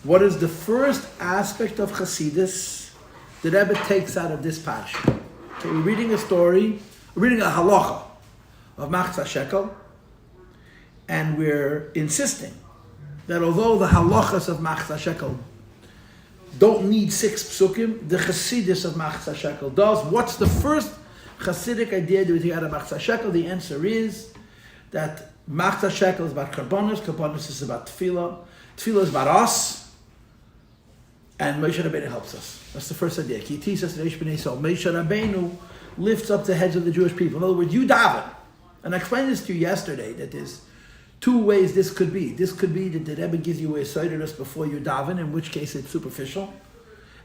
What is the first aspect of Chassidus the Rebbe takes out of this parsha? Okay, we're reading a story, we're reading a halacha of Machzah Shekel, and we're insisting that although the halachas of Machzah Shekel don't need 6 psukim, the Chassidus of Machzah Shekel does. What's the first Chassidic idea that we take out of Machzah Shekel? The answer is that Machzah Shekel is about Karbonos is about Tefillah is about us, and Moshe Rabbeinu helps us. That's the first idea. Ki tisas reish b'nei Yisrael. Moshe Rabbeinu lifts up the heads of the Jewish people. In other words, you daven. And I explained this to you yesterday, that there's 2 ways this could be. This could be that the Rebbe gives you a seminary before you daven, in which case it's superficial.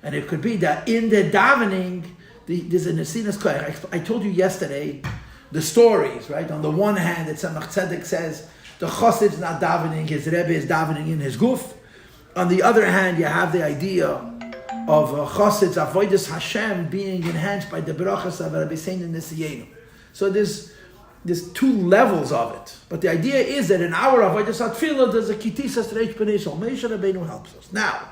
And it could be that in the davening, there's a nesinas koyach. I told you yesterday the stories, right? On the one hand, it's Tzemach Tzedek says, the chassid's not davening, his Rebbe is davening in his guf. On the other hand, you have the idea of chassid's avodas Hashem being enhanced by the brachas of Rabbi Seinu Nisiyenu. So there's 2 levels of it. But the idea is that in our avodas tefillah, there's a kitisas reish b'nei Yisrael. Moshe Rabbeinu helps us. Now,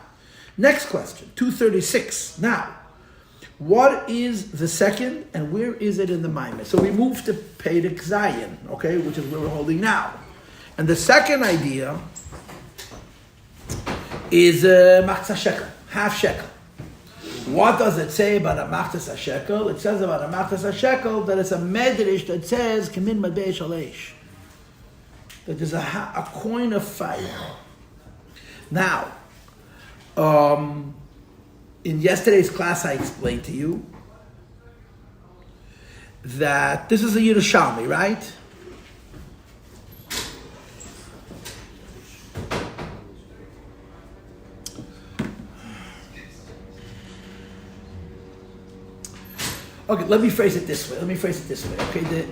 next question, 236. Now, what is the second, and where is it in the Maimed? So we move to Perek Zayin, okay, which is where we're holding now. And the second idea is Machzah Shekel, half shekel. What does it say about a Machzah Shekel? It says about a Machzah Shekel that it's a medrash that says Kamin Madbei Shalesh, that there's a coin of fire. Now, in yesterday's class, I explained to you that this is a Yerushalmi, right? Okay, let me phrase it this way. Okay,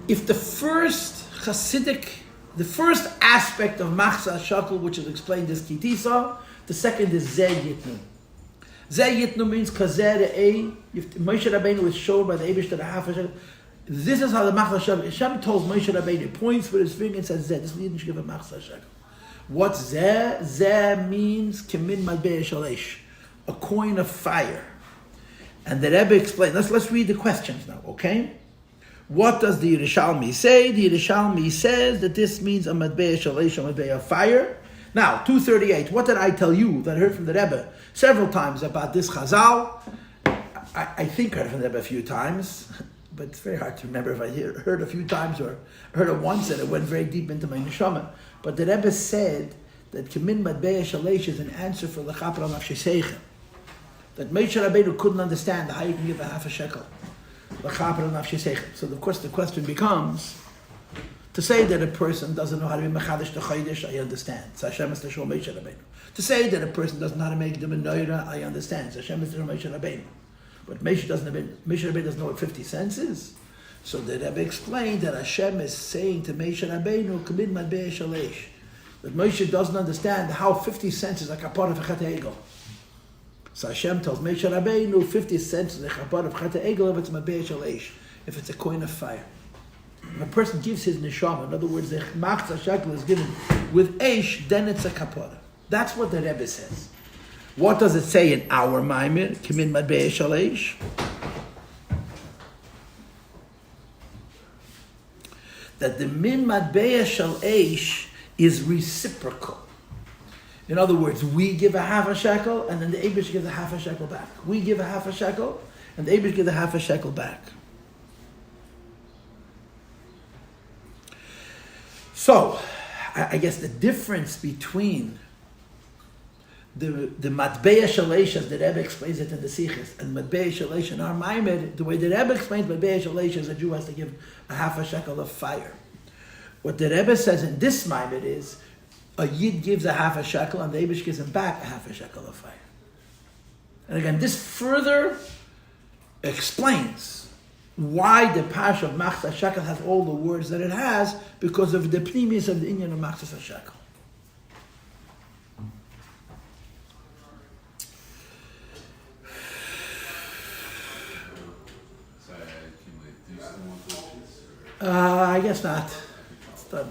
if the first Hasidic, the first aspect of Machzah Shekel, which is explained as Kitisa, the second is Zeh Yitnu. Zeh Yitnu means Kazer Ei. Moshe Rabbeinu was shown by the Eibush to the half a shekel. This is how the Machzah Shekel. Hashem tells Moshe Rabbeinu, points with his finger and says Zeh. This is the give a Machzah Shekel. What's Zeh? Zeh means Kemin Madbei Shalesh, a coin of fire. And the Rebbe explained. Let's read the questions now, okay? What does the Yerushalmi say? The Yerushalmi says that this means a Madbei Shalesh, a Madbei of fire. Now, 238. What did I tell you that I heard from the Rebbe several times about this Chazal? I think I heard from the Rebbe a few times, but it's very hard to remember if I heard a few times or heard it once and it went very deep into my neshama. But the Rebbe said that Kemin Madbei Shalesh is an answer for L'chapra Nafsheseichem. That Moshe Rabbeinu couldn't understand how you can give a half a shekel. So of course the question becomes, to say that a person doesn't know how to be mechadish the chaydish, I understand. So Hashem is to show Moshe Rabbeinu. To say that a person doesn't know how to make the menorah, I understand. So Hashem is to show Moshe Rabbeinu. But Moshe Rabbeinu doesn't know what 50 cents is. So the Rebbe explained that Hashem is saying to Moshe Rabbeinu, Kamin Madbei Shalesh, that Moshe doesn't understand how 50 cents is like a part of a Achei Temimim. So Hashem tells Moshe Rabbeinu 50 cents is a chabar of Achei Temimim if it's Madbei Shalesh, if it's a coin of fire. If a person gives his neshama, in other words, the Machzah Shekel is given with Eish, then it's a kapara. That's what the Rebbe says. What does it say in our Maimir? Kemin Madbei Shalesh. That the Min Madbei Shalesh is reciprocal. In other words, we give a half a shekel, and then the Eibush gives a half a shekel back. We give a half a shekel, and the Eibush gives a half a shekel back. So, I guess the difference between the Madbei Shalesh, as the Rebbe explains it in the Sichos, and Madbei Shalesh in our Maimed, the way the Rebbe explains Madbei Shalesh is a Jew has to give a half a shekel of fire. What the Rebbe says in this Maimed is, a Yid gives a half a shekel, and the Eibush gives him back a half a shekel of fire. And again, this further explains why the Parsha of Machzah Shekel has all the words that it has, because of the pnimius of the inyan of Machzah Shekel. I guess not. It's done.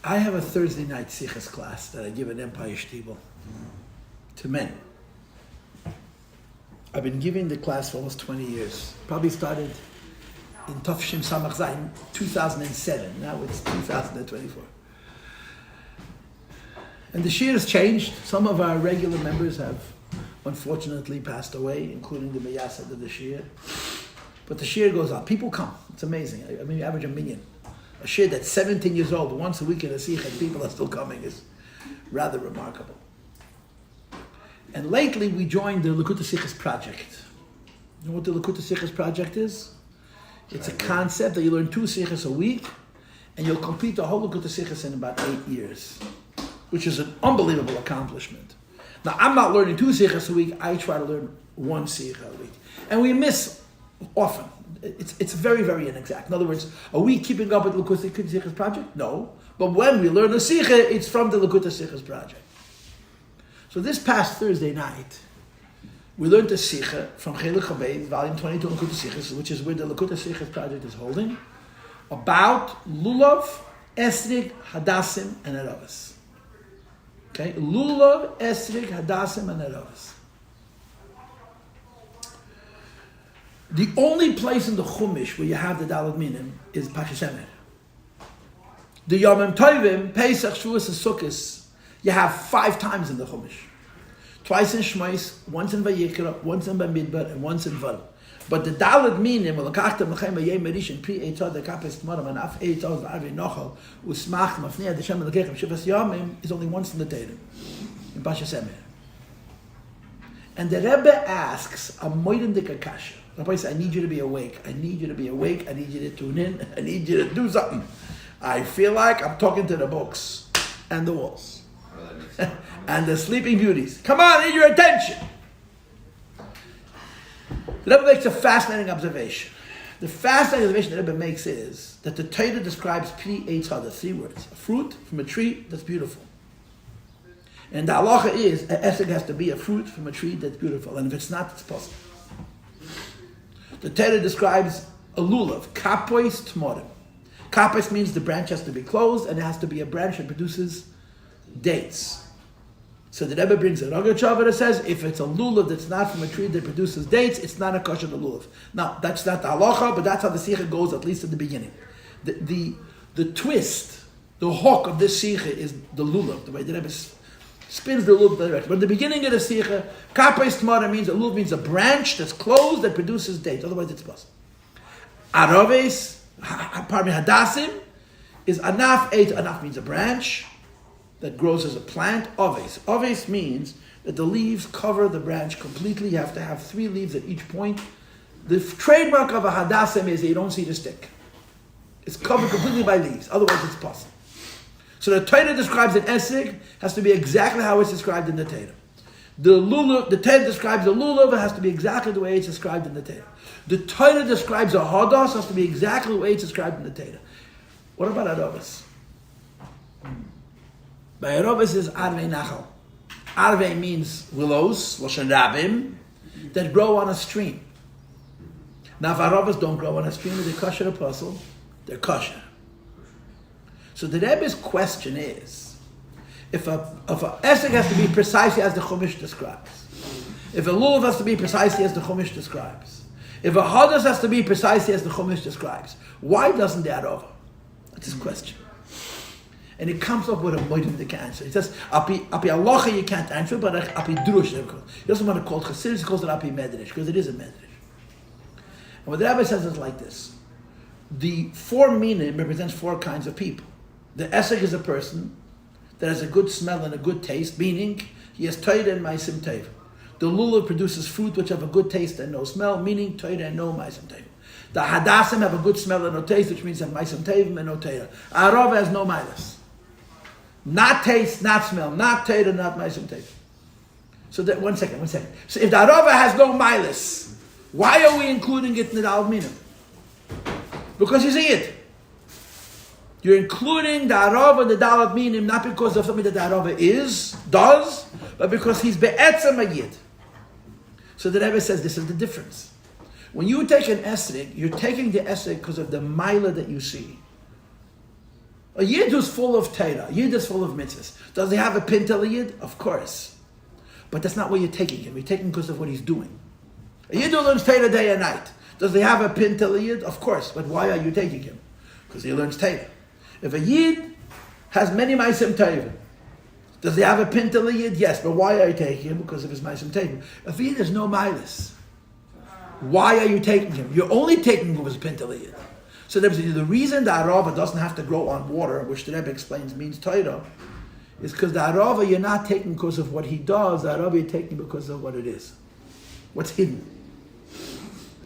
I have a Thursday night Sichas class that I give at Empire Shtibel to men. I've been giving the class for almost 20 years. Probably started in Tafshim Samach Zayin 2007. Now it's 2024. And the shir has changed. Some of our regular members have unfortunately passed away, including the Meyasad of the shir. But the shir goes on. People come. It's amazing. I mean, you average a million. A shir that's 17 years old, once a week in a sikh, and people are still coming is rather remarkable. And lately we joined the Likutei Sichos project. You know what the Likutei Sichos project is? It's a concept that you learn 2 sichos a week, and you'll complete the whole Likutei Sichos in about 8 years, which is an unbelievable accomplishment. Now, I'm not learning 2 sichos a week. I try to learn 1 sikh a week. And we miss often. It's very, very inexact. In other words, are we keeping up with the Likutei Sichos project? No. But when we learn a sikh, it's from the Likutei Sichos project. So this past Thursday night, we learned a sikha from Chelik Chabed, volume 22 of Likutei Sichos, which is where the Likutei Sichos project is holding, about lulav, esrig, hadassim, and erovas. Okay, lulav, esrig, hadassim, and erovas. The only place in the Chumash where you have the Daled Minim is Pashasemer. The Yomim Tovim, Pesach, Shavuos, and Sukkos, you have 5 times in the Chumash. Twice in Shmos, once in Vayikra, once in Bamidbar, and once in Val. But the Daled Minim, L'kachtem L'chem V'yei Merishon, Pri Eitod, L'kapes Tmorim, and Af Eitod, V'arvei Nochel, U'smach, Mafnei, D'Shem L'kechem, Shivas Yomim, is only once in the Torah, in Pashasemer. And the Rebbe asks a moidim dikakasha. Rabbi says, I need you to be awake. I need you to be awake. I need you to tune in. I need you to do something. I feel like I'm talking to the books and the walls and the sleeping beauties. Come on, I need your attention. The Rebbe makes a fascinating observation. The fascinating observation the Rebbe makes is that the Torah describes Pri Eitz, the 3 words, a fruit from a tree that's beautiful. And the halacha is, an esrog has to be a fruit from a tree that's beautiful. And if it's not, it's possible. The Torah describes a lulav, kapois tmorim. Kapois means the branch has to be closed, and it has to be a branch that produces dates. So the Rebbe brings a Rogatchover that says, if it's a lulav that's not from a tree that produces dates, it's not a kosher lulav. Now, that's not the halacha, but that's how the sikha goes, at least at the beginning. The twist, the hook of this sikha is the lulav, the way the Rebbe spins the lulav direction. But at the beginning of the sikha, kapois tmorim means a lulav means a branch that's closed that produces dates. Otherwise, it's possible. Aroves, hadassim, is anaf. Anaf means a branch that grows as a plant. Oves means that the leaves cover the branch completely. You have to have 3 leaves at each point. The trademark of a hadassim is that you don't see the stick. It's covered completely by leaves. Otherwise, it's possible. So the Torah describes an esrog has to be exactly how it's described in the Torah. The Torah describes a lulav, it has to be exactly the way it's described in the Torah. The Torah describes a hadas, has to be exactly the way it's described in the Torah. What about arovas? By arovas is arvei nachal. Arvei means willows, loshen rabim, that grow on a stream. Now if arovas don't grow on a stream, they're kosher apostle, they're kosher. So the Rebbe's question is, if a esrog has to be precisely as the Chumash describes, if a lulav has to be precisely as the Chumash describes, if a hadas has to be precisely as the Chumash describes, why doesn't the arova? That's his question. And he comes up with a moidim that can answer. He says, api halacha you can't answer, but api drush. He doesn't want to call it chassidus, he calls it api medrash, because it is a medrash. And what the Rebbe says is like this. The 4 minim represents 4 kinds of people. The esrog is a person that has a good smell and a good taste, meaning he has Torah and Ma'asim Tov. The lulav produces fruit which have a good taste and no smell, meaning Torah and no Ma'asim Tov. The hadassim have a good smell and no taste, which means have Ma'asim Tov and no Torah. Arava has no milas. Not taste, not smell, not Torah, not Ma'asim Tov. So that, one second. So if the arava has no milas, why are we including it in the Daled Minim? Because you see it. You're including the arava, the Daled Minim, not because of something that the arava does, but because he's be'etzem a yid. So the Rebbe says this is the difference. When you take an esrog, you're taking the esrog because of the mila that you see. A Yid who's full of Torah, a Yid is full of mitzvahs. Does he have a pintel Yid? Of course. But that's not where you're taking him. You're taking him because of what he's doing. A Yid who learns Torah day and night. Does he have a pintel Yid? Of course. But why are you taking him? Because he learns Torah. If a Yid has many Maisim Torah, does he have a pintel Yid? Yes. But why are you taking him? Because of his Maisim Torah. If a Yid has no Milas, why are you taking him? You're only taking him because of his pintel Yid. So the reason the Arava doesn't have to grow on water, which the Rebbe explains means Torah, is because the Arava you're not taking because of what he does, the Arava you're taking because of what it is. What's hidden.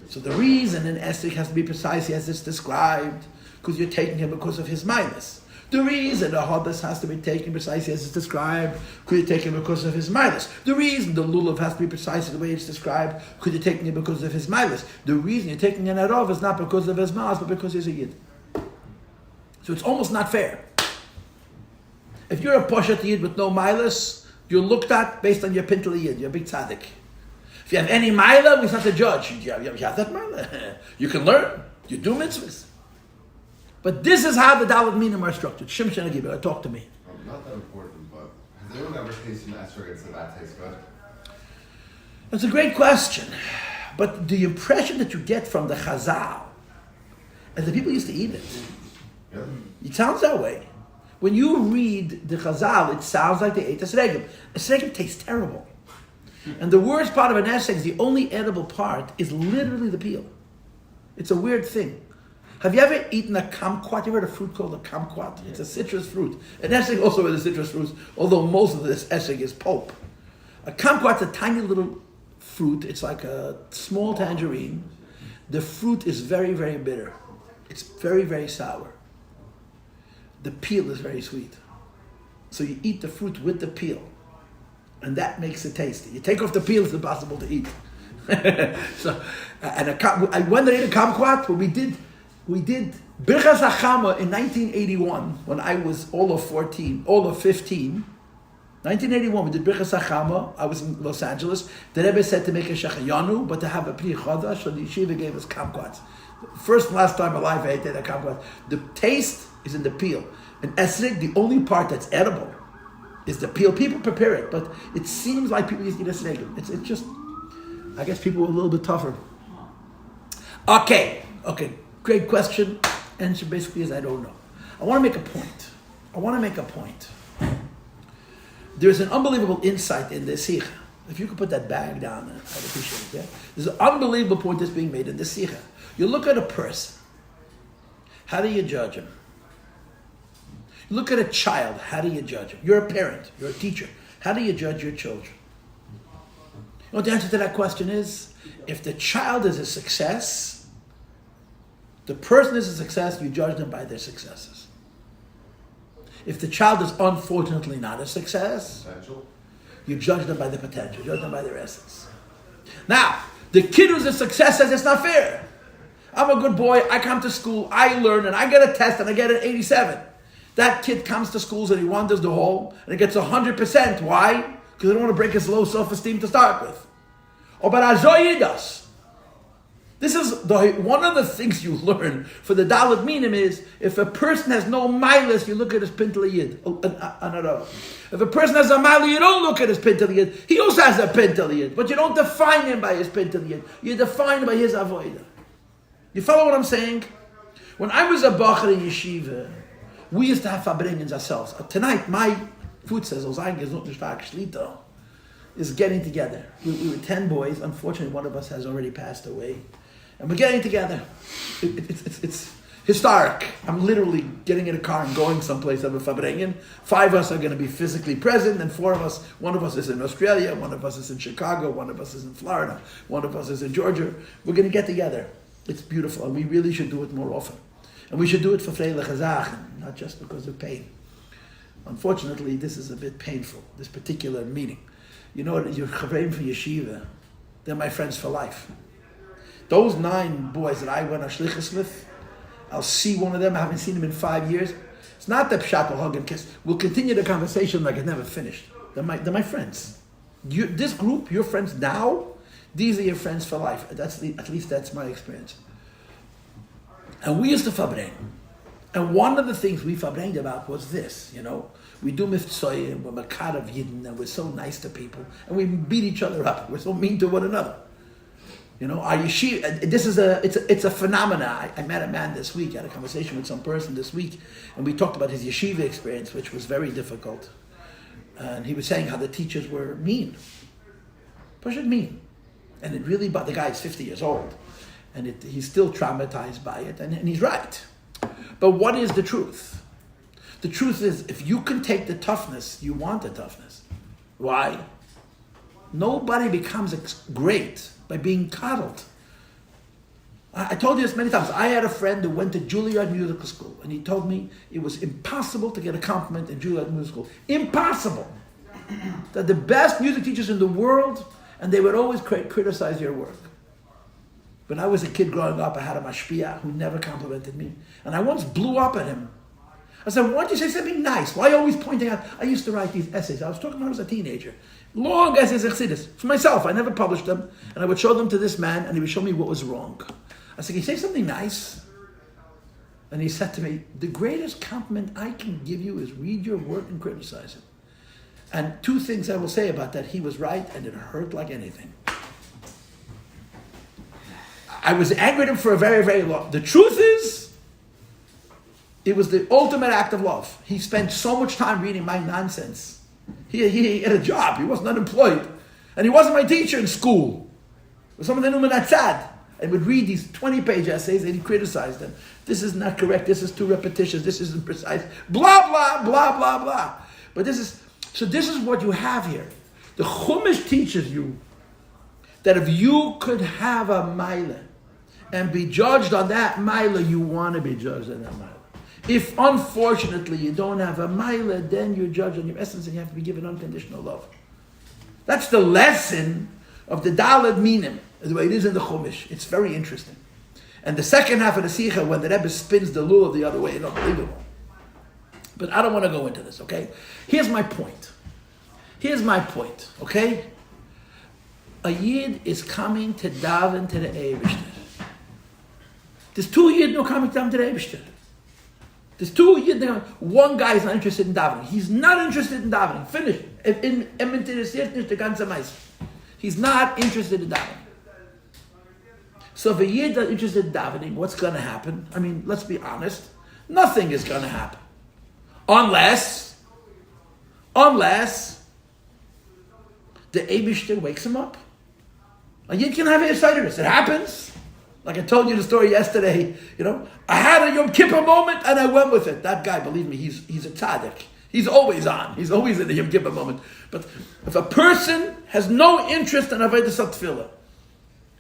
So the reason an Esrik has to be precisely as it's described, because you're taking him because of his minus. The reason the Haddas has to be taken precisely as it's described, because you're taking him because of his minus. The reason the Lulav has to be precisely the way it's described, because you're taking him because of his minus. The reason you're taking an Arav is not because of his maas, but because he's a Yid. So it's almost not fair. If you're a Poshet Yid with no milas, you're looked at based on your Pintel Yid, you're a big tzaddik. If you have any mila, we not a judge. You have that mila. You can learn. You do mitzvahs. But this is how the Dalet Minim are structured. Shimshon Agibah, talk to me. Not that important, but has anyone ever tasted an esrog and said that tastes good? That's a great question. But the impression that you get from the Chazal, and the people used to eat it, Yeah. it sounds that way. When you read the Chazal, it sounds like they ate esregim. Esregim tastes terrible. And the worst part of an esrog is the only edible part is literally the peel. It's a weird thing. Have you ever eaten a kumquat? You ever heard of a fruit called a kumquat? It's a citrus fruit. An esrog also is a citrus fruit, although most of this esrog is pulp. A kumquat's a tiny little fruit. It's like a small tangerine. The fruit is very, very bitter. It's very, very sour. The peel is very sweet. So you eat the fruit with the peel. And that makes it tasty. You take off the peel, it's impossible to eat. When I ate a kumquat, we did Birchas Hachama in 1981, when I was all of 15. 1981, we did Birchas Hachama. I was in Los Angeles. The Rebbe said to make a shachayanu, but to have a pri chadash, so the yeshiva gave us kumquats. First and last time in my life I ate a kumquat. The taste is in the peel. And esrog, the only part that's edible is the peel. People prepare it, but it seems like people used to eat esrog. It's just, I guess people were a little bit tougher. Okay, great question. Answer basically is I don't know. I want to make a point. There's an unbelievable insight in this sikha. If you could put that bag down, I'd appreciate it. Yeah? There's an unbelievable point that's being made in this sikha. You look at a person. How do you judge him? You look at a child. How do you judge him? You're a parent. You're a teacher. How do you judge your children? You know what the answer to that question is? If the child is a success, the person is a success, you judge them by their successes. If the child is unfortunately not a success, you judge them by the potential, judge them by their essence. Now, the kid who's a success says it's not fair. I'm a good boy, I come to school, I learn, and I get a test and I get an 87. That kid comes to schools and he wanders the hall and he gets 100%. Why? Because they don't want to break his low self-esteem to start with. Oh, but Azoy does. This is one of the things you learn for the Dalet Minim is if a person has no milas, you look at his pintel yid. If a person has a milah, you don't look at his pintel yid. He also has a pintel yid, but you don't define him by his pintel yid. You define him by his avodah. You follow what I'm saying? When I was a bacher in yeshiva, we used to have fabrengens ourselves. Tonight, my food says, is getting together. We were 10 boys. Unfortunately, one of us has already passed away. And we're getting together. It's historic. I'm literally getting in a car and going someplace of a fabrengen. 5 of us are going to be physically present, and 4 of us, one of us is in Australia, one of us is in Chicago, one of us is in Florida, one of us is in Georgia. We're going to get together. It's beautiful, and we really should do it more often. And we should do it for Freile Chazach, not just because of pain. Unfortunately, this is a bit painful, this particular meeting. You know, your chavreim for yeshiva, they're my friends for life. Those 9 boys that I went on shlichus with, I'll see one of them, I haven't seen them in 5 years. It's not that pshat will hug and kiss. We'll continue the conversation like it never finished. They're my friends. This group, your friends now, these are your friends for life. At least that's my experience. And we used to fabreng. And one of the things we verbringed about was this, we do mitzvah, we're makar of Yidden, and we're so nice to people, and we beat each other up. We're so mean to one another. Our yeshiva, it's a phenomena. I met a man this week, I had a conversation with some person this week, and we talked about his yeshiva experience, which was very difficult. And he was saying how the teachers were mean. Push it mean. And it really, but the guy's 50 years old, and he's still traumatized by it, and he's right. But what is the truth? The truth is, if you can take the toughness, you want the toughness. Why? Nobody becomes great by being coddled. I told you this many times. I had a friend who went to Juilliard Musical School, and he told me it was impossible to get a compliment in Juilliard Musical School. Impossible. That the best music teachers in the world, and they would always criticize your work. When I was a kid growing up, I had a mashpia who never complimented me. And I once blew up at him. I said, why don't you say something nice? Why are you always pointing out? I used to write these essays. I was talking when I was a teenager. Long essays of Chassidus. For myself, I never published them. And I would show them to this man, and he would show me what was wrong. I said, can you say something nice? And he said to me, the greatest compliment I can give you is read your work and criticize it. And two things I will say about that. He was right, and it hurt like anything. I was angry at him for a very, very long. The truth is, it was the ultimate act of love. He spent so much time reading my nonsense. He had a job. He wasn't unemployed. And he wasn't my teacher in school. It was someone that knew him at Tzad. And would read these 20-page essays and he criticized them. This is not correct. This is too repetitious. This isn't precise. Blah, blah, blah, blah, blah. But this is what you have here. The Chumash teaches you that if you could have a mila and be judged on that mila, you want to be judged on that mila. If, unfortunately, you don't have a mila, then you're judged on your essence and you have to be given unconditional love. That's the lesson of the Daled Minim, the way it is in the Chumash. It's very interesting. And the second half of the Sikha, when the Rebbe spins the lulav the other way, it's unbelievable. But I don't want to go into this, okay? Here's my point, okay? A Yid is coming to daven to the Eibishter. There's two Yid no coming to daven to the Eibishter. There's two Yid. One guy is not interested in davening. He's not interested in davening. Finish. He's not interested in davening. So if a Yid is not interested in davening, what's going to happen? I mean, let's be honest. Nothing is going to happen. Unless the Eibishter wakes him up. A Yid can have a Chassidus. It happens. Like I told you the story yesterday, I had a Yom Kippur moment and I went with it. That guy, believe me, he's a tzaddik. He's always on. He's always in the Yom Kippur moment. But if a person has no interest in Avodas HaTefillah,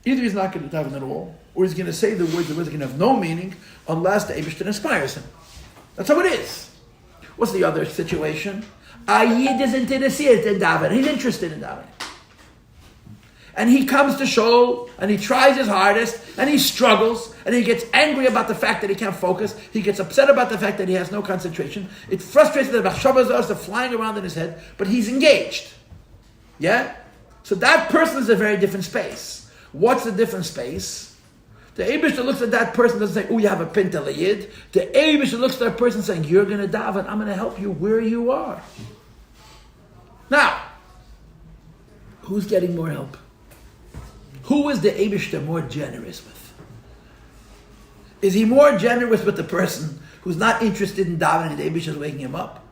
either he's not going to daven at all, or he's going to say the words are going to have no meaning unless the Eibishter inspires him. That's how it is. What's the other situation? A Yid is interested in davening. He's interested in davening. And he comes to shul, and he tries his hardest, and he struggles, and he gets angry about the fact that he can't focus. He gets upset about the fact that he has no concentration. It frustrates the machshavas are flying around in his head, but he's engaged. Yeah? So that person is a very different space. What's the different space? The Eibishter looks at that person and doesn't say, oh, you have a pinta layid. The Eibishter looks at that person saying, you're going to daven, I'm going to help you where you are. Now, who's getting more help? Who is the Eibishter more generous with? Is he more generous with the person who's not interested in davening and the Eibishter is waking him up?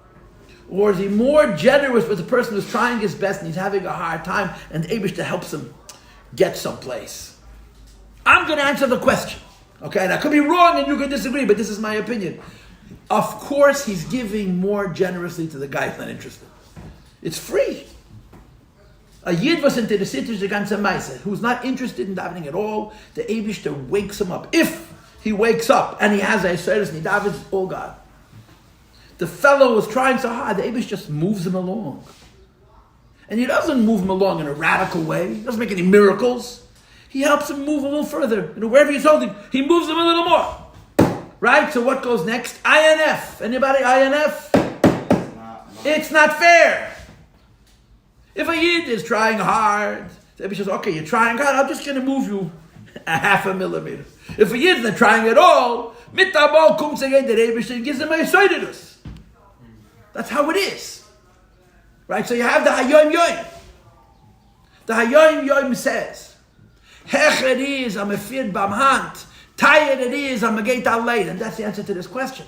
Or is he more generous with the person who's trying his best and he's having a hard time and the Eibishter helps him get someplace? I'm going to answer the question. Okay, and I could be wrong and you could disagree, but this is my opinion. Of course he's giving more generously to the guy who's not interested. It's free. A Yid was interessiert the ganze Meise, who's not interested in davening at all, the Eibishter wakes him up. If he wakes up and he has a service and he davens, it's all God. The fellow was trying so hard, the Eibishter just moves him along. And he doesn't move him along in a radical way. He doesn't make any miracles. He helps him move a little further. Wherever he's holding, he moves him a little more. Right? So what goes next? INF. Anybody INF? It's not fair. If a Yid is trying hard, the Eibishter says, okay, you're trying hard, I'm just going to move you a half a millimeter. If a Yid is not trying at all, mitabal comes again, the Rebbe gives him a lyhadus. That's how it is. Right? So you have the Hayoim Yoim. The Hayoim Yoim says, Hecher it is, I'm a feared bamhant. Tired it is, I'm a gate al late. And that's the answer to this question.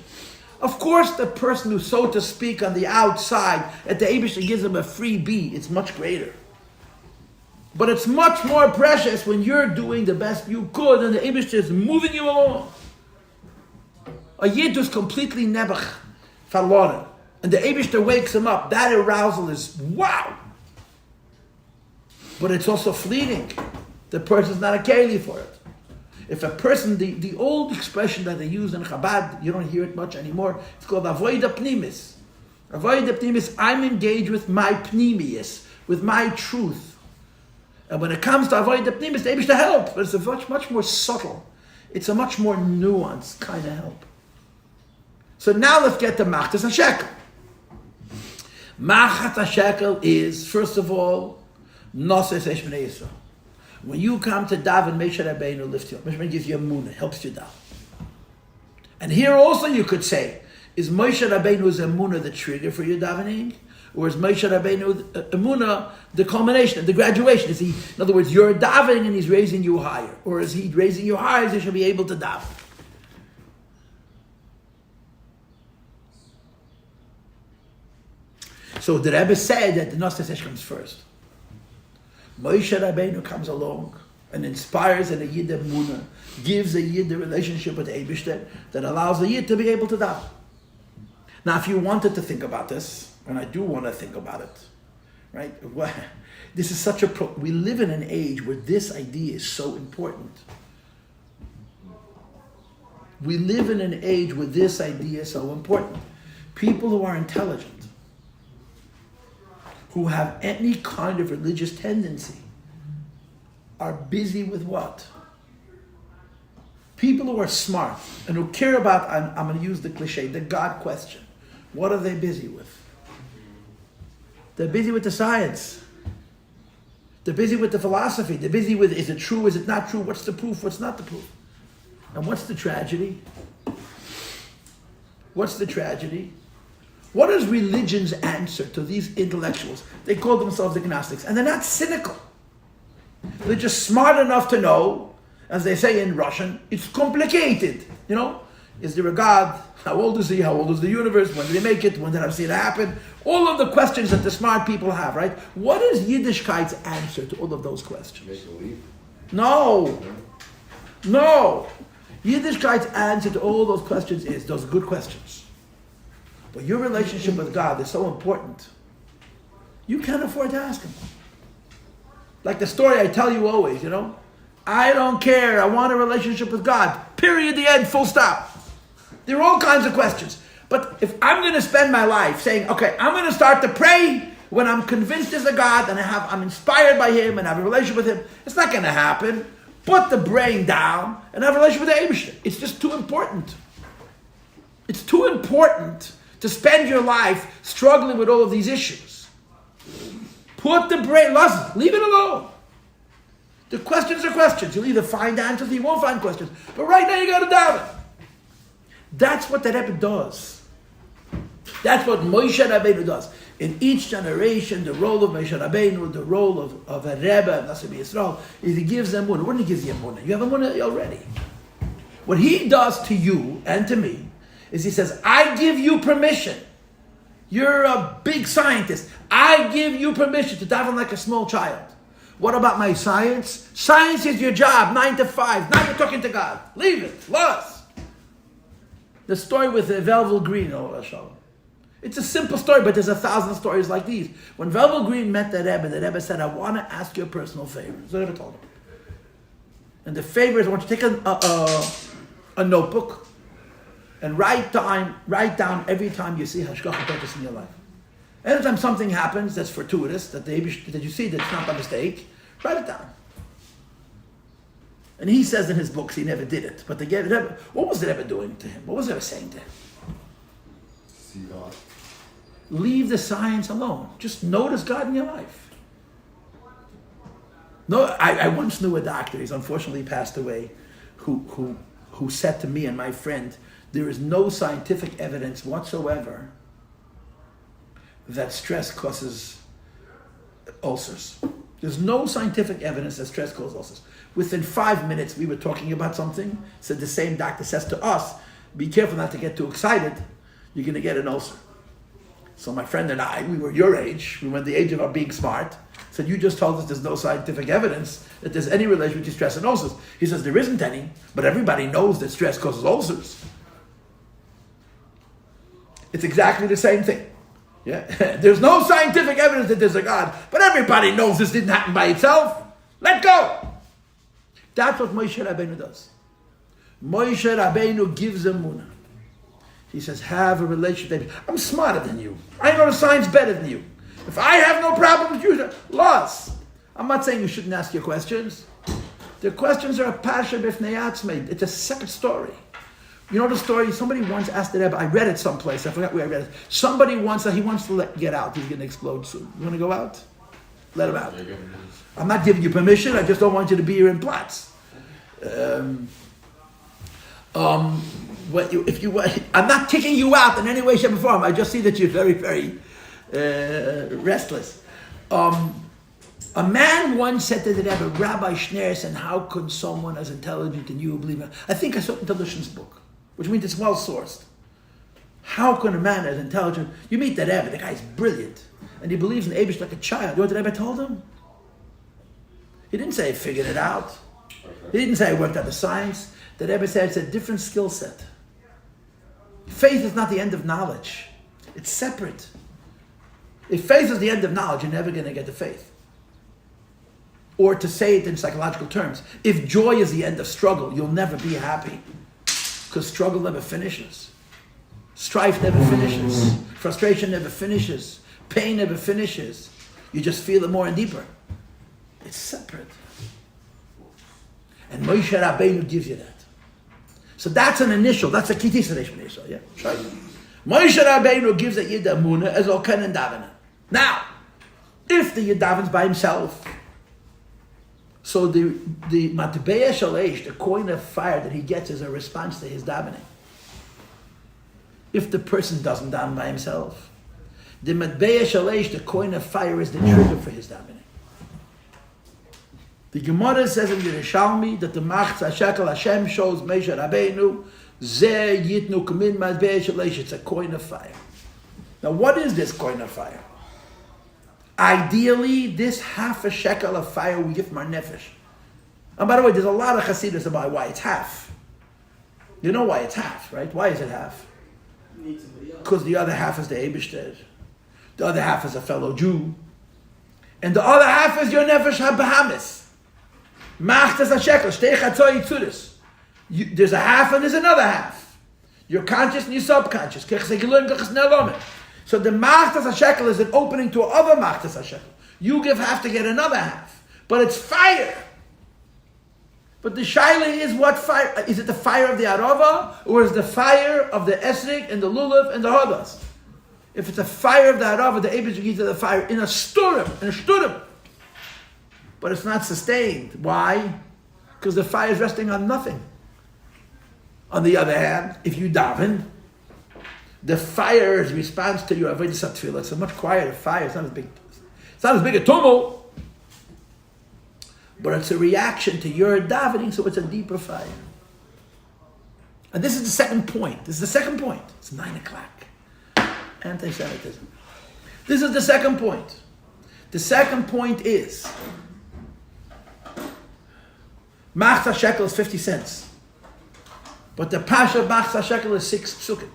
Of course, the person who, so to speak, on the outside, at the Eibishter gives him a freebie, it's much greater. But it's much more precious when you're doing the best you could and the Eibishter is moving you along. A Yid who's completely nebach, verloren, and the Eibishter wakes him up, that arousal is wow. But it's also fleeting. The person's not a keli for it. If a person, the old expression that they use in Chabad, you don't hear it much anymore, it's called avoida pnimis. Avoida pnimis, I'm engaged with my pnimius, with my truth. And when it comes to avoida pnimis, the Eibishter help, but it's a much more subtle, it's a much more nuanced kind of help. So now let's get to Machtas HaShekel. Machtas HaShekel is, first of all, Noses Esh B'nai Yisrael. When you come to daven, Moshe Rabbeinu lifts you up. Moshe Rabbeinu gives you a munah, helps you down. And here also you could say, is Moshe Rabbeinu's emunah the trigger for your davening? Or is Moshe Rabbeinu emunah the culmination, the graduation? Is he, in other words, you're davening and he's raising you higher? Or is he raising you higher so you should be able to daven? So the Rebbe said that the Noses Esh comes first. Moshe Rabbeinu comes along and inspires in a Yid emunah, gives a Yid the relationship with the Eibishter that allows the Yid to be able to daven. Now, if you wanted to think about this, and I do want to think about it, right? This is such a we live in an age where this idea is so important. We live in an age where this idea is so important. People who are intelligent, who have any kind of religious tendency, are busy with what? People who are smart and who care about, I'm going to use the cliche, the God question. What are they busy with? They're busy with the science. They're busy with the philosophy. They're busy with, is it true, is it not true? What's the proof, what's not the proof? And what's the tragedy? What's the tragedy? What is religion's answer to these intellectuals? They call themselves agnostics, and they're not cynical. They're just smart enough to know, as they say in Russian, it's complicated. You know, is there a God? How old is he? How old is the universe? When did he make it? When did I see it happen? All of the questions that the smart people have, right? What is Yiddishkeit's answer to all of those questions? Make a leap? No. Yiddishkeit's answer to all those questions is those good questions. But your relationship with God is so important. You can't afford to ask him. Like the story I tell you always, you know. I don't care. I want a relationship with God. Period. The end. Full stop. There are all kinds of questions. But if I'm going to spend my life saying, okay, I'm going to start to pray when I'm convinced there's a God and I'm inspired by him and have a relationship with him, it's not going to happen. Put the brain down and have a relationship with the Eibishter. It's just too important. It's too important to spend your life struggling with all of these issues. Put the brain, listen, leave it alone. The questions are questions. You'll either find answers or you won't find questions. But right now you got to daven. That's what the Rebbe does. That's what Moshe Rabbeinu does. In each generation, the role of Moshe Rabbeinu, the role of a Rebbe, Nasi Yisrael, is he gives them munah. What do he give you munah? You have a munah already. What he does to you and to me is he says, I give you permission. You're a big scientist. I give you permission to daven like a small child. What about my science? Science is your job, 9 to 5. Now you're talking to God. Leave it. Lost. The story with Velvel Green, it's a simple story, but there's 1,000 stories like these. When Velvel Green met the Rebbe said, I want to ask you a personal favor. That's what the Rebbe told him. And the favor is I want you to take a notebook and write down every time you see Hashgacha Pratis in your life. Anytime something happens that's fortuitous, that you see that's not by mistake, write it down. And he says in his books he never did it. But what was the Rebbe doing to him? What was the Rebbe saying to him? See God. Leave the science alone. Just notice God in your life. No, I once knew a doctor. He's unfortunately passed away. who said to me and my friend, there is no scientific evidence whatsoever that stress causes ulcers. There's no scientific evidence that stress causes ulcers. Within 5 minutes, we were talking about something. So the same doctor says to us, be careful not to get too excited. You're going to get an ulcer. So my friend and I, we were your age. We were the age of our being smart. Said, you just told us there's no scientific evidence that there's any relation between stress and ulcers. He says, there isn't any, but everybody knows that stress causes ulcers. It's exactly the same thing. Yeah, there's no scientific evidence that there's a God, but everybody knows this didn't happen by itself. Let go. That's what Moshe Rabbeinu does. Moshe Rabbeinu gives emunah. He says, have a relationship. I'm smarter than you. I know the science better than you. If I have no problem with you, loss. I'm not saying you shouldn't ask your questions. The questions are a pasha b'fnei atzmei. It's a separate story. You know the story? Somebody once asked the Rebbe, I read it someplace, I forgot where I read it. Somebody once said he wants to get out, he's going to explode soon. You want to go out? Let him out. I'm not giving you permission, I just don't want you to be here in Platz. I'm not kicking you out in any way, shape, or form. I just see that you're very, very restless. A man once said to the Rebbe, Rabbi Schneerson, how could someone as intelligent as you believe in? I think I saw it in Talishan's book, which means it's well sourced. How can a man as intelligent? You meet the Rebbe, the guy's brilliant, and he believes in Abish like a child. You know what the Rebbe told him? He didn't say I figured it out. He didn't say I worked out the science. The Rebbe said it's a different skill set. Faith is not the end of knowledge. It's separate. If faith is the end of knowledge, you're never going to get the faith. Or to say it in psychological terms, if joy is the end of struggle, you'll never be happy. Because struggle never finishes. Strife never finishes. Frustration never finishes. Pain never finishes. You just feel it more and deeper. It's separate. And Moshe Rabbeinu gives you that. So that's an initial, that's a kitis initial, yeah? Right. Moshe Rabbeinu gives a yid emunah as all ken and davena. Now, if the yid davens by himself, so the matbeya shalesh, the coin of fire that he gets is a response to his davening. If the person doesn't daven by himself, the matbeya shalesh, the coin of fire, is the trigger for his davening. The Gemara says in Yerushalmi that the Machza Shekel Hashem shows Moshe Rabbeinu Zeh Yitnu Kamin Matbeya Shalesh. It's a coin of fire. Now, what is this coin of fire? Ideally, this half a shekel of fire we give from our nefesh. And by the way, there's a lot of Chassidus about why it's half. You know why it's half, right? Why is it half? Because the other half is the Eibishter. The other half is a fellow Jew. And the other half is your nefesh ha-Bahamis. Machtas ha-shekel, shtei chatzoi yitzuris. There's a half and there's another half. You're conscious and you're subconscious. So the machtas ha-shekel is an opening to other machtas ha-shekel. You give half to get another half. But it's fire. But the shaila is what fire? Is it the fire of the arava? Or is it the fire of the esrik and the lulav and the hodas? If it's a fire of the arava, the Eibishter gives the fire in a shturim. But it's not sustained. Why? Because the fire is resting on nothing. On the other hand, if you daven, the fire's response to your avodas tefillah, it's a much quieter fire. It's not as big a tumult, but it's a reaction to your davening, so it's a deeper fire. And this is the second point. It's 9 o'clock. Anti-Semitism. This is the second point. The second point is Machza shekel is 50 cents. But the Pasha of Machza shekel is 6 psukim.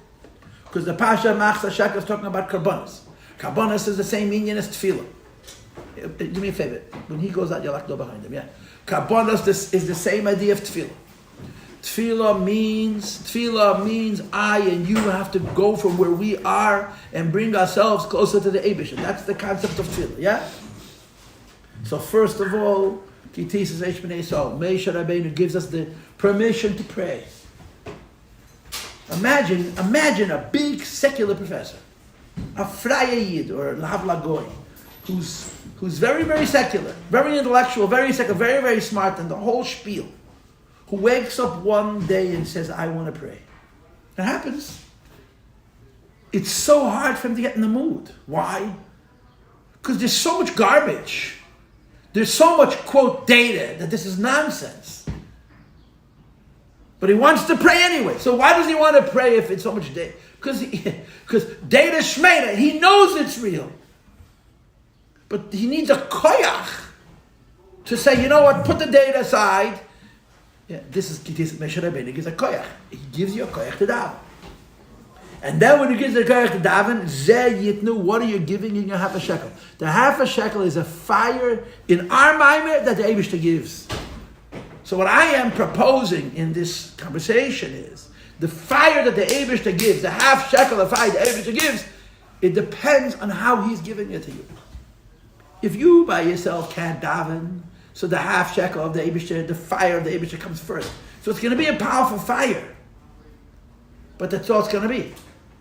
Because the Pasha of Machza shekel is talking about karbonos. Karbonos is the same meaning as tefillah. Do me a favor. When he goes out, you'll have to go behind him. Yeah. Karbonos is the same idea of tefillah. Tefillah means I and you have to go from where we are and bring ourselves closer to the Eibishter. That's the concept of tefillah. Yeah. So first of all, Kitis is Moshe Rabbeinu gives us the permission to pray. Imagine a big secular professor, a Freie Yid or a Lav Lagoy, who's very, very secular, very intellectual, very secular, very, very smart, and the whole spiel, who wakes up one day and says, I want to pray. It happens. It's so hard for him to get in the mood. Why? Because there's so much garbage. There's so much, quote, data that this is nonsense. But he wants to pray anyway. So why does he want to pray if it's so much data? Because data shmeda, he knows it's real. But he needs a koyach to say, you know what, put the data aside. Yeah, this is Moshe Rabbeinu gives a koyach. He gives you a koyach to daven. And then when he gives the koyach to daven, zeh yitnu, what are you giving in your half a shekel? The half a shekel is a fire in our maimer that the Eibishter gives. So what I am proposing in this conversation is the fire that the Eibishter gives, the half shekel of fire the Eibishter gives, it depends on how he's giving it to you. If you by yourself can't daven, so the half shekel of the Eibishter, the fire of the Eibishter comes first. So it's going to be a powerful fire. But that's all it's going to be.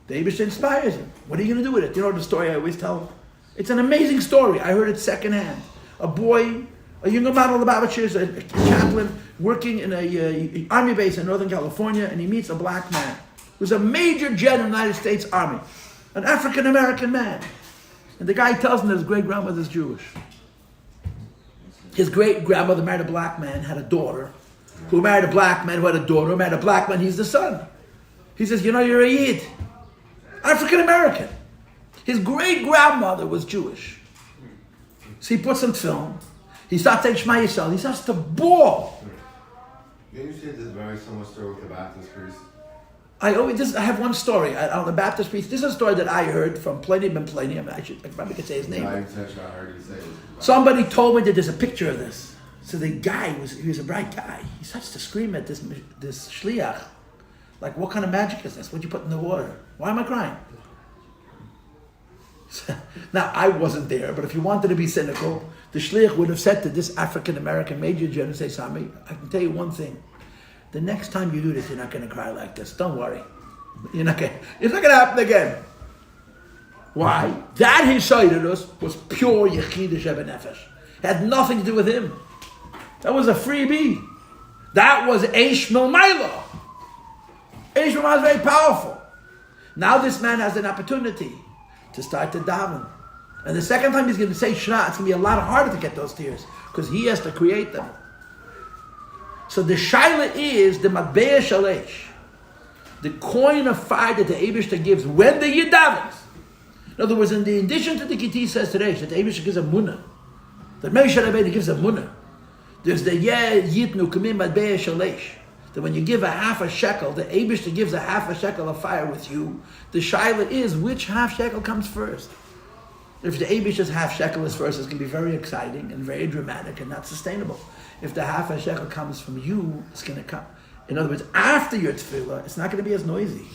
The Eibishter inspires you. What are you going to do with it? You know the story I always tell? It's an amazing story. I heard it secondhand. A boy, a younger man on the Lubavitchers, a chaplain, working in a army base in Northern California, and he meets a black man who's a major general in the United States Army, an African-American man. And the guy tells him that his great-grandmother's Jewish. His great-grandmother married a black man, had a daughter, who married a black man, who had a daughter, who married a black man, he's the son. He says, you know, you're a Yid. African-American. His great-grandmother was Jewish. So he puts on film. He starts saying Shema Yisrael. He starts to bawl. You understand this very similar story with the Baptist priest? I have one story on the Baptist priest. This is a story that I heard from Pliny Ben Pliny. I probably could say his name. I heard you say it. Somebody told me that there's a picture of this. So the guy he was a bright guy. He starts to scream at this shliach. Like, what kind of magic is this? What'd you put in the water? Why am I crying? Now, I wasn't there, but if you wanted to be cynical, the shliach would have said to this African-American major general, say, Sami, I can tell you one thing. The next time you do this, you're not going to cry like this. Don't worry. It's not going to happen again. Why? That lyhadus was pure Yechidah Shebenefesh. Had nothing to do with him. That was a freebie. That was Eish Milmaila. Eish Milmaila is very powerful. Now this man has an opportunity to start to daven. And the second time he's going to say Shema, it's going to be a lot harder to get those tears because he has to create them. So the shaila is the matbea shalesh, the coin of fire that the Eibishter gives when the Yid davens. In other words, in addition to the Kiti says today that the Eibishter gives a munah, that Moshe Rabbeinu gives a munah. There's the yitnu kamim matbea shalesh, that when you give a half a shekel, the Eibishter gives a half a shekel of fire with you. The shaila is which half shekel comes first. If the Eibishter's half shekel is first, it's going to be very exciting and very dramatic and not sustainable. If the half a shekel comes from you, it's going to come. In other words, after your tefillah, it's not going to be as noisy,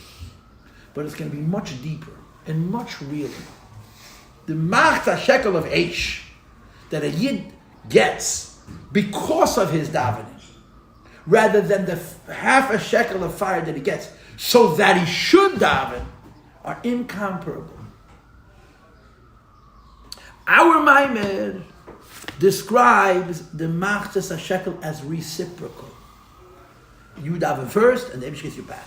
but it's going to be much deeper and much realer. The machta shekel of Eish that a Yid gets because of his davening, rather than the half a shekel of fire that he gets so that he should daven, are incomparable. Our Maimer describes the machtas shekel as reciprocal. You daven first, and the Eibishter gets you back.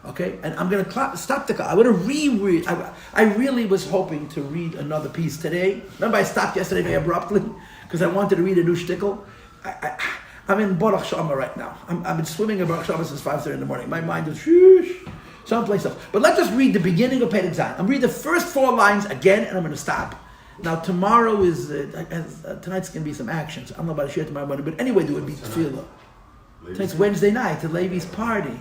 Okay, and I'm going to stop the. I want to reread. I really was hoping to read another piece today. Remember, I stopped yesterday very abruptly because I wanted to read a new shtickle. I'm in Baruch Shama right now. I've been swimming in Baruch Shama since 5:30 in the morning. My mind is someplace else. But let's just read the beginning of Perek Zayin. I'm reading the first 4 lines again, and I'm going to stop. Now tomorrow is tonight's going to be some actions. I don't know about a share tomorrow morning, but anyway, there would be tefillah. Tonight's Wednesday night, the Levi's party,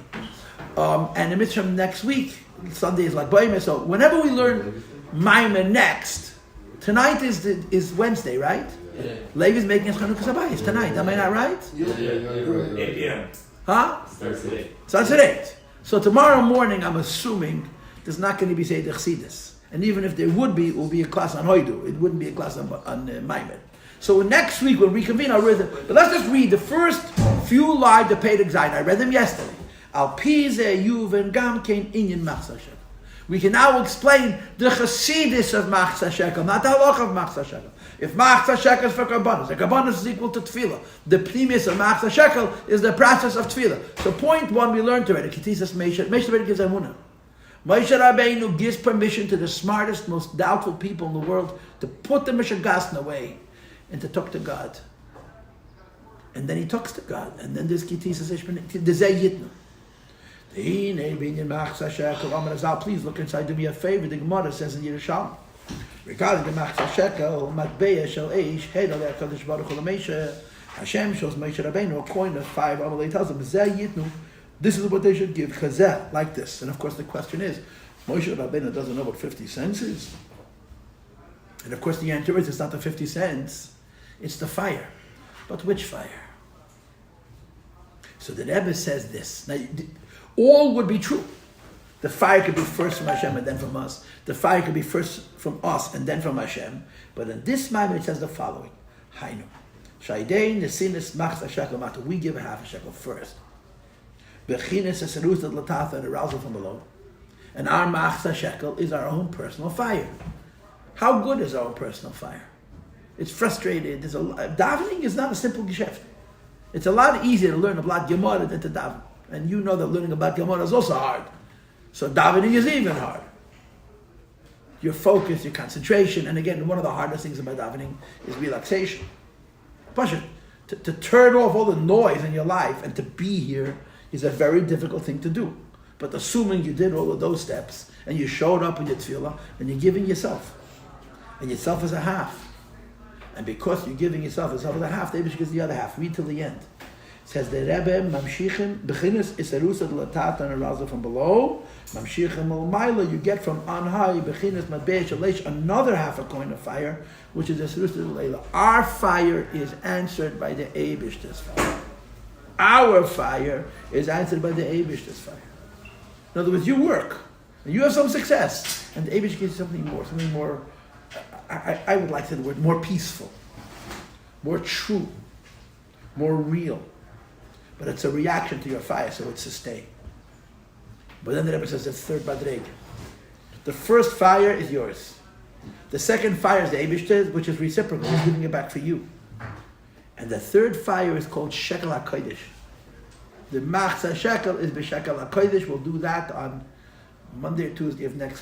and the mitzvah next week. Sunday is like Boimer. So whenever we learn Maimer next, tonight is Wednesday, right? Yeah. Levi's making us Chanukah Sabayis tonight. Am I not right? Yeah. 8 p.m. Huh? Starts at 8. Starts at 8. So tomorrow morning, I'm assuming there's not going to be Seder Chassidus. And even if there would be, it will be a class on Hoidu. It wouldn't be a class on Maimer. So next week we'll reconvene. I'll read them. But let's just read the first few lines of Perek Zayin. I read them yesterday. Al pize yuven gam kein inyan machzah shekel. We can now explain the Chassidus of Machzah Shekel, not the halacha of Machzah Shekel. If Machzah Shekel is for Karbanos, the Karbanos is equal to Tefillah. The premise of Machzah Shekel is the process of Tefillah. So point one we learned already. Ketisas Moshe Rabbeinu gives Emunah. Moshe Rabbeinu gives permission to the smartest, most doubtful people in the world to put the Mishagasn away and to talk to God. And then he talks to God. And then there's Ketisas Yitnu. Please look inside, do me a favor. The Gemara says in Yerushalmi, regarding the Machzah Shekel, Matbeya Shel Eish, Hedal HaKadosh Baruch Hu L'Moshe, Hashem shows Moshe Rabbeinu a coin of 5 Amalei, tells him, this is what they should give, Chazeh, like this. And of course the question is, Moshe Rabbeinu doesn't know what 50 cents is. And of course the answer is, it's not the 50 cents, it's the fire. But which fire? So the Rebbe says this. Now, all would be true. The fire could be first from Hashem and then from us. The fire could be first from us and then from Hashem. But in this moment it says the following. Hainu. Shaidein nesinis machzah shekel mata. We give a half a shekel first. Bechinis eserus ad latata, and arousal from below. And our machzah shekel is our own personal fire. How good is our own personal fire? It's frustrated. Davening is not a simple geschäft. It's a lot easier to learn a lot Gemara than to daven. And you know that learning about Gemara is also hard. So davening is even hard. Your focus, your concentration, and again, one of the hardest things about davening is relaxation. To turn off all the noise in your life and to be here is a very difficult thing to do. But assuming you did all of those steps, and you showed up in your tefillah, and you're giving yourself. And yourself is a half. And because you're giving yourself as a half, the Eibush gives the other half. Read till the end. It says the Rebbe mamshichim bechinas isarusa latata, and arousal from below. Mamshichim al maila, you get from on high bechinas madbei shalish, another half a coin of fire, which is isarusa leila. Our fire is answered by the Eibish's fire. Our fire is answered by the Eibish's fire. In other words, you work and you have some success, and the Eibush gives you something more. I would like to say the word more peaceful, more true, more real. But it's a reaction to your fire, so it's sustained. But then the Rebbe says it's third badreg. The first fire is yours. The second fire is the Eibishter, which is reciprocal. He's giving it back for you. And the third fire is called Shekel HaKodesh. The Machzah Shekel is B'Shekel HaKodesh. We'll do that on Monday or Tuesday of next week.